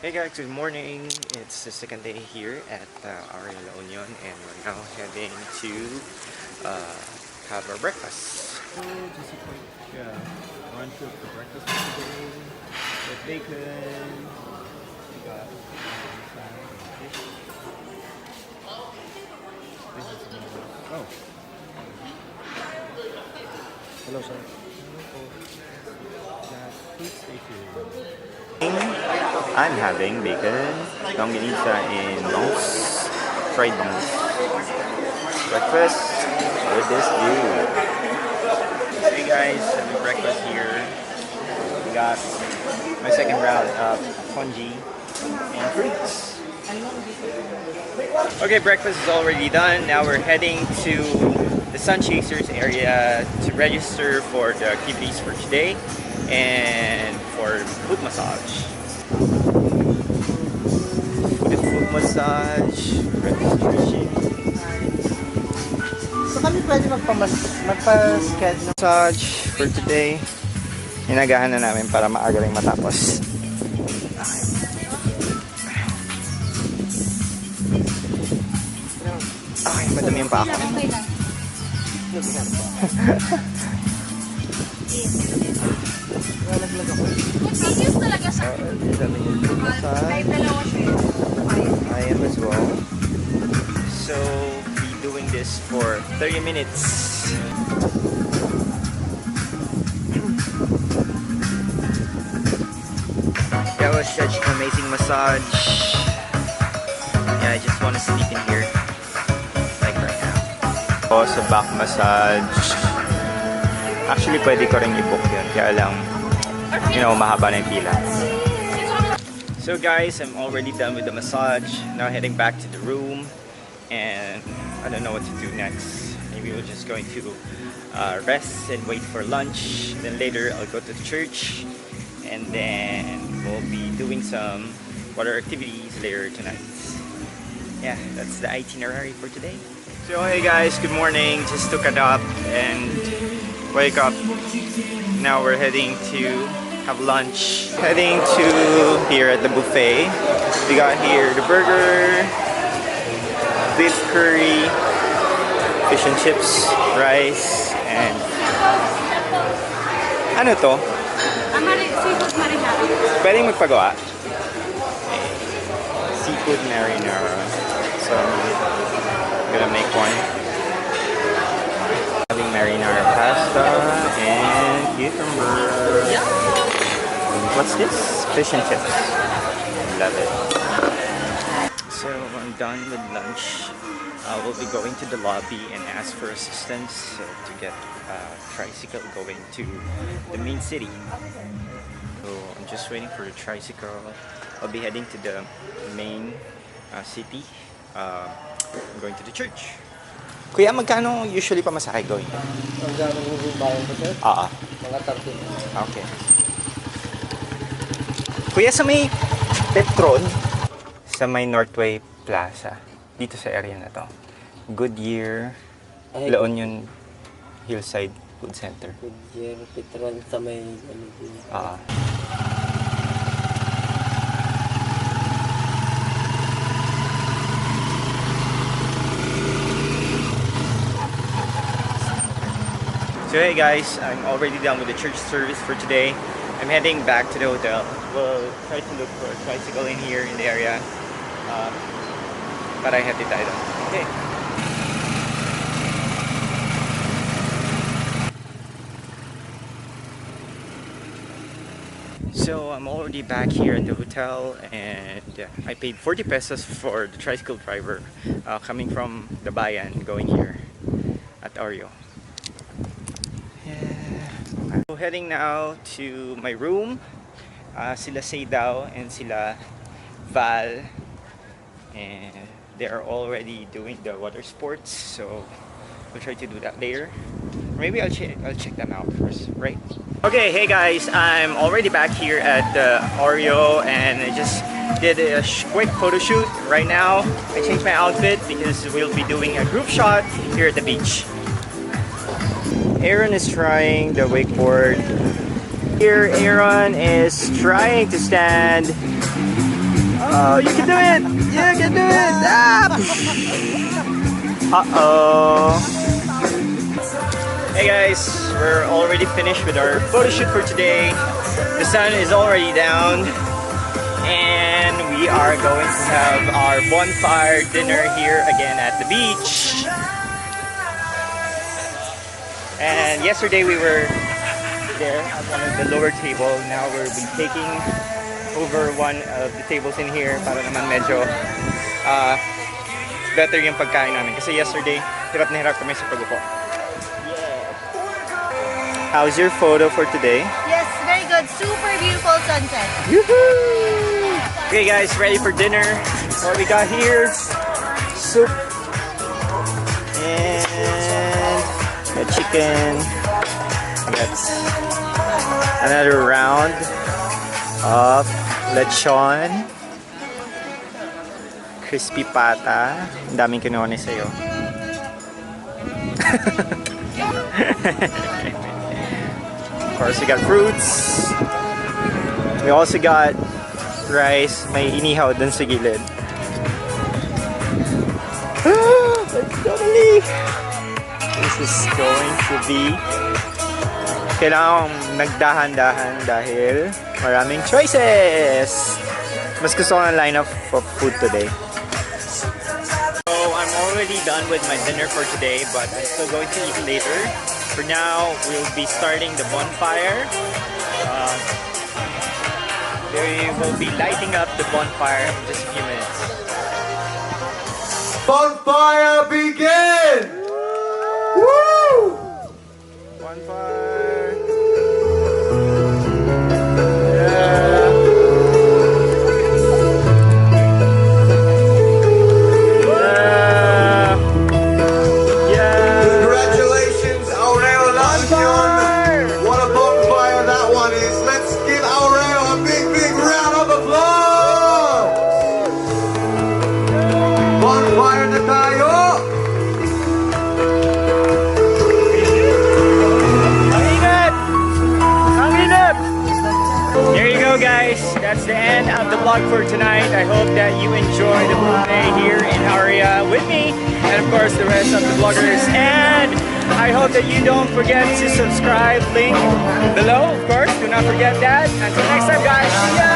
Hey guys, good morning. It's the second day here at Aureo and we're now heading to have our breakfast. So just a quick run through the breakfast for today with bacon. We got salad and fish. This is hello sir. I'm having bacon, longanisa, and bangus, fried bangus. Breakfast with this view. Hey guys, having breakfast here. We got my second round of congee and fruits. Okay, breakfast is already done. Now we're heading to the Sun Chasers area to register for the activities for today and for foot massage. The foot massage registration. So kami pwede magpa-schedule Massage for today. Inagahan na namin para maaga rin matapos. Okay, madami yung pa ako. Nalaglag ako. Continuous talaga siya. Kahit dalawa siya. I am as well. So, be doing this for 30 minutes. That was such an amazing massage. Yeah, I just want to sleep in here. Like right now. Also, back massage. Actually, pwede ko rin i-book yun. Kaya lang, you know, mahaba na yung pila. So guys, I'm already done with the massage. Now heading back to the room. And I don't know what to do next. Maybe we're just going to rest and wait for lunch. Then later, I'll go to the church. And then we'll be doing some water activities later tonight. Yeah, that's the itinerary for today. So hey guys, good morning. Just took it up and wake up. Now we're heading to have lunch. Heading to here at the buffet. We got here the burger, beef curry, fish and chips, rice, and ano to? Seafood marinara. Pwedeng magpagawa? Seafood marinara. So I'm gonna make one. Having marinara pasta and cucumber. What's this? Fish and chips. Love it. So I'm done with lunch. We'll be going to the lobby and ask for assistance to get a tricycle going to the main city. So I'm just waiting for the tricycle. I'll be heading to the main city. I'm going to the church. Kuya, magkano usually pamasahe going? Magkano yung bayan ko, sir? Mga 13. Okay. Kuya, sa may Petron, sa may Northway Plaza, dito sa area na to. Goodyear, La Union Hillside Food Center. Goodyear, Petron, sa may So hey guys, I'm already done with the church service for today. I'm heading back to the hotel. We'll try to look for a tricycle in here in the area. But I have the title. Okay. So I'm already back here at the hotel and I paid 40 pesos for the tricycle driver coming from the bayan going here at Aureo. So heading now to my room. Sila Seidao and sila Val, and they are already doing the water sports, so we'll try to do that later. Maybe I'll check them out first, right? Okay, hey guys, I'm already back here at Aureo and I just did a quick photo shoot right now. I changed my outfit because we'll be doing a group shot here at the beach. Aaron is trying the wakeboard. Here, Aaron is trying to stand Oh, you can do it! You can do it! Ah! Uh-oh. Hey guys, we're already finished with our photo shoot for today. The sun is already down. And we are going to have our bonfire dinner here again at the beach. And yesterday we were there at one of the lower table. Now we'll be taking over one of the tables in here para naman medyo better yung pagkain namin. Kasi yesterday, hirap na hirap kami sa pag-upo. How's your photo for today? Yes, very good. Super beautiful sunset. Yoo-hoo! Okay guys, ready for dinner. What we got here? Soup. And a chicken. That's another round of lechon. Crispy pata. Ang daming kinuha ni sa'yo. Of course, we got fruits. We also got rice. May inihaw dun sa gilid. Let's go to leave. This is going to be... Kailangan nagdahan-dahan dahil maraming choices. Mas gusto ko ng lineup of food today. So I'm already done with my dinner for today, but I'm still going to eat later. For now, we'll be starting the bonfire. We will be lighting up the bonfire in just a few minutes. Bonfire begin! Woo! Bonfire! Congratulations, Aureo Beach. What a bonfire that one is. Let's give Aureo a big, big round of applause. Bonfire na tayo. There you go guys, that's the end of the vlog for tonight. I hope that you enjoy the full day here in AUREA with me and of course the rest of the vloggers, and I hope that you don't forget to subscribe, link below of course, do not forget that. Until next time guys, see ya!